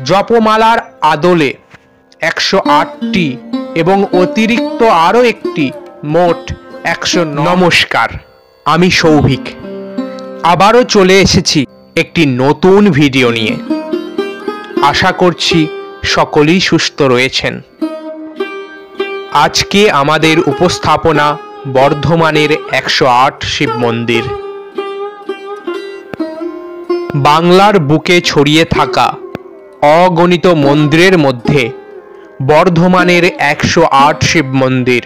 জপমালার আদলে 108টি এবং অতিরিক্ত আরও একটি, মোট 109। নমস্কার, আমি সৌভিক। আবারও চলে এসেছি একটি নতুন ভিডিও নিয়ে। আশা করছি সকলেই সুস্থ রয়েছেন। আজকে আমাদের উপস্থাপনা বর্ধমানের 108 শিব মন্দির। বাংলার বুকে ছড়িয়ে থাকা অগণিত মন্দিরের মধ্যে বর্ধমানের 108 শিব মন্দির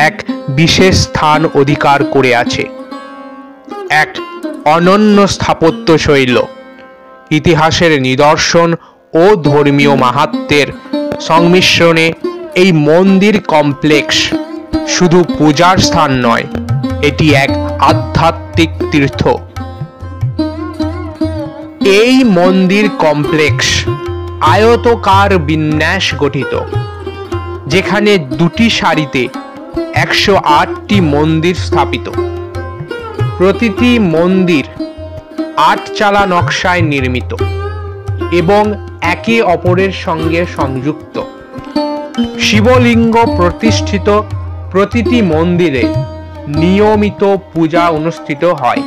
এক বিশেষ স্থান অধিকার করে আছে। এক অনন্য স্থাপত্য শৈল, ইতিহাসের নিদর্শন ও ধর্মীয় মাহাত্ম্যের সংমিশ্রণে এই মন্দির কমপ্লেক্স শুধু পূজার স্থান নয়, এটি এক আধ্যাত্মিক তীর্থ। এই মন্দির কমপ্লেক্স আয়তাকার বিন্যাস গঠিত, যেখানে দুটি সারিতে 108টি মন্দির স্থাপিত। প্রতিটি মন্দির 8 চালা নকশায় নির্মিত এবং একে অপরের সঙ্গে সংযুক্ত। শিবলিঙ্গ প্রতিষ্ঠিত প্রতিটি মন্দিরে নিয়মিত পূজা অনুষ্ঠিত হয়।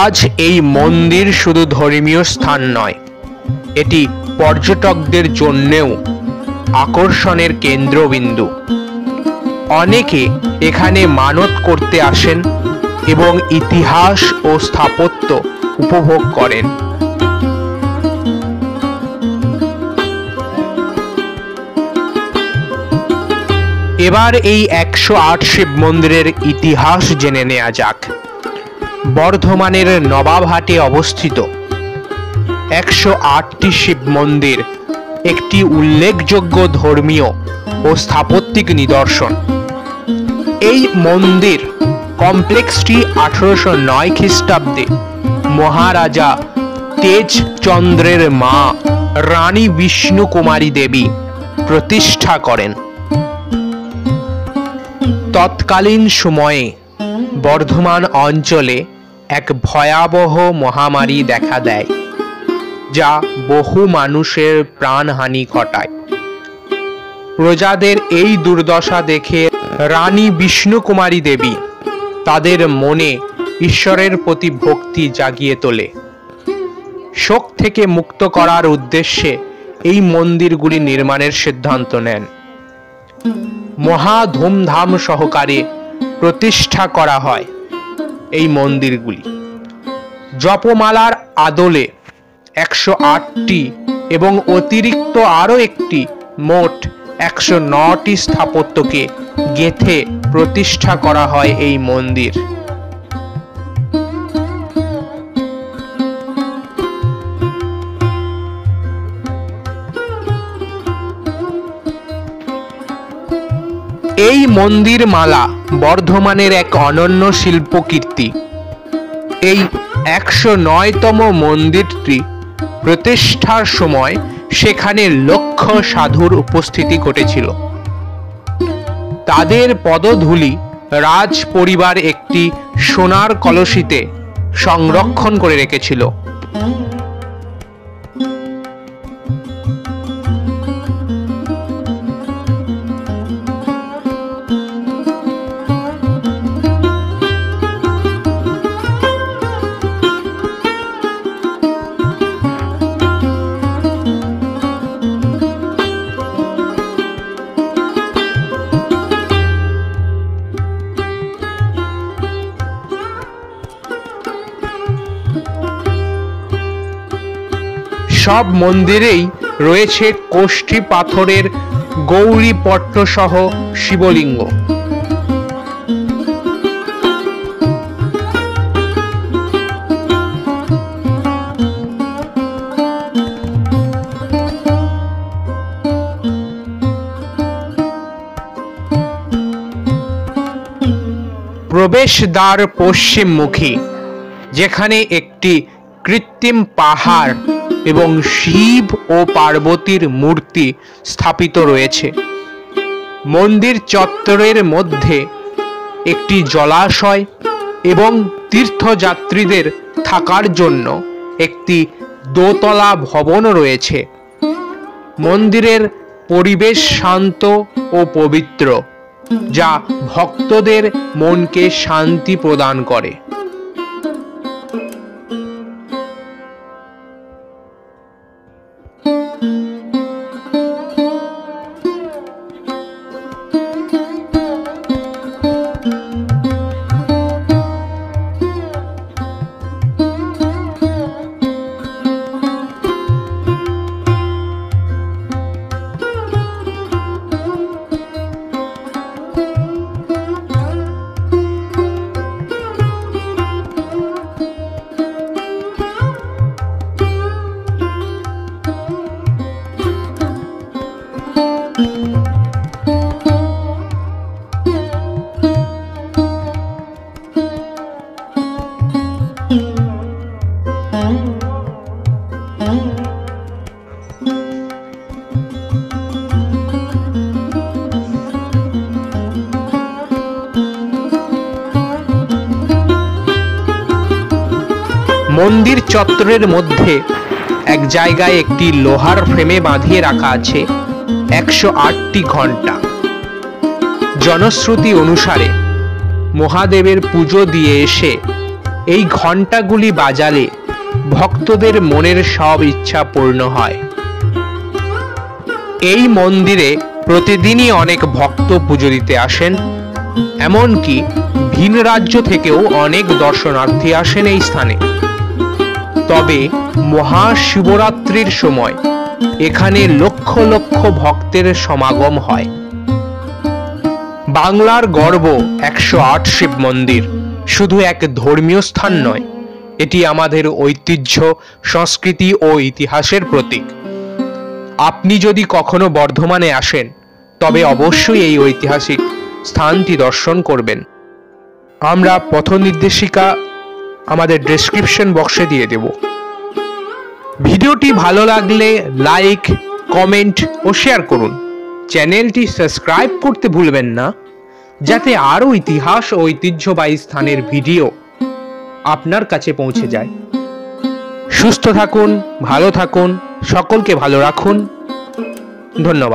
আজ এই মন্দির শুধু ধর্মীয় স্থান নয়, এটি পর্যটকদের জন্যও আকর্ষণের কেন্দ্রবিন্দু। অনেকে এখানে মানত করতে আসেন এবং ইতিহাস ও স্থাপত্য উপভোগ করেন। এবার এই 108 শিব মন্দিরের ইতিহাস জেনে নেওয়া যাক। বর্ধমানের নবাবহাটে অবস্থিত 108টি শিব মন্দির একটি উল্লেখযোগ্য ধর্মীয় ও স্থাপত্যিক নিদর্শন। এই মন্দির কমপ্লেক্সটি 1809 খ্রিস্টাব্দে মহারাজা তেজচন্দ্রের মা রানী বিষ্ণু কুমারী দেবী প্রতিষ্ঠা করেন। তৎকালীন সময়ে বর্ধমান অঞ্চলে এক ভয়াবহ মহামারী দেখা দেয়, যা বহু মানুষের প্রাণহানি ঘটায়। প্রজাদের এই দুর্দশা দেখে রানী বিষ্ণু কুমারী দেবী তাদের মনে ঈশ্বরের প্রতি ভক্তি জাগিয়ে তোলে। শোক থেকে মুক্ত করার উদ্দেশ্যে এই মন্দিরগুলি নির্মাণের সিদ্ধান্ত নেন। মহা ধুমধাম সহকারে প্রতিষ্ঠা করা হয় এই মন্দিরগুলি। জপমালার আদলে 108টি এবং অতিরিক্ত আরও একটি, মোট 109টি স্থাপত্যকে গেঁথে প্রতিষ্ঠা করা হয় এই মন্দির। এই মন্দির মালা বর্ধমানের এক অনন্য শিল্পকীর্তি। এই 109তম মন্দিরটি প্রতিষ্ঠার সময় সেখানে লক্ষ সাধুর উপস্থিতি ঘটেছিল। তাদের পদধূলি রাজ পরিবার একটি সোনার কলসিতে সংরক্ষণ করে রেখেছিল। সব মন্দিরেই রয়েছে কোষ্ঠী পাথরের গৌরীপট্ট সহ শিবলিঙ্গ। প্রবেশদ্বার পশ্চিমমুখী, যেখানে একটি কৃত্রিম পাহাড় এবং শিব ও পার্বতীর মূর্তি স্থাপিত রয়েছে। মন্দির চত্বরের মধ্যে একটি জলাশয় এবং তীর্থযাত্রীদের থাকার জন্য একটি দোতলা ভবনও রয়েছে। মন্দিরের পরিবেশ শান্ত ও পবিত্র, যা ভক্তদের মনকে শান্তি প্রদান করে। মন্দির চত্বরের মধ্যে এক জায়গায় একটি লোহার ফ্রেমে বাঁধিয়ে রাখা আছে 108টি ঘণ্টা। জনশ্রুতি অনুসারে মহাদেবের পুজো দিয়ে এসে এই ঘণ্টাগুলি বাজালে ভক্তদের মনের সব ইচ্ছা পূর্ণ হয়। এই মন্দিরে প্রতিদিনই অনেক ভক্ত পুজো দিতে আসেন, এমনকি ভিন রাজ্য থেকেও অনেক দর্শনার্থী আসেন এই স্থানে। তবে মহাশিবরাত্রির সময় এখানে লক্ষ লক্ষ ভক্তের সমাগম হয়। বাংলার গর্ব 108 শিব মন্দির শুধু এক ধর্মীয় স্থান নয়, এটি আমাদের ঐতিহ্য, সংস্কৃতি ও ইতিহাসের প্রতীক। আপনি যদি কখনো বর্ধমানে আসেন তবে অবশ্যই এই ঐতিহাসিক স্থানটি দর্শন করবেন। আমরা পথ নির্দেশিকা আমাদের ডেসক্রিপশন বক্সে দিয়ে দেব। ভিডিওটি ভালো লাগলে লাইক, কমেন্ট ও শেয়ার করুন। চ্যানেলটি সাবস্ক্রাইব করতে ভুলবেন না, যাতে আরও ইতিহাস ও ঐতিহ্যবাহী স্থানের ভিডিও আপনার কাছে পৌঁছে যায়। সুস্থ থাকুন, ভালো থাকুন, সকলকে ভালো রাখুন। ধন্যবাদ।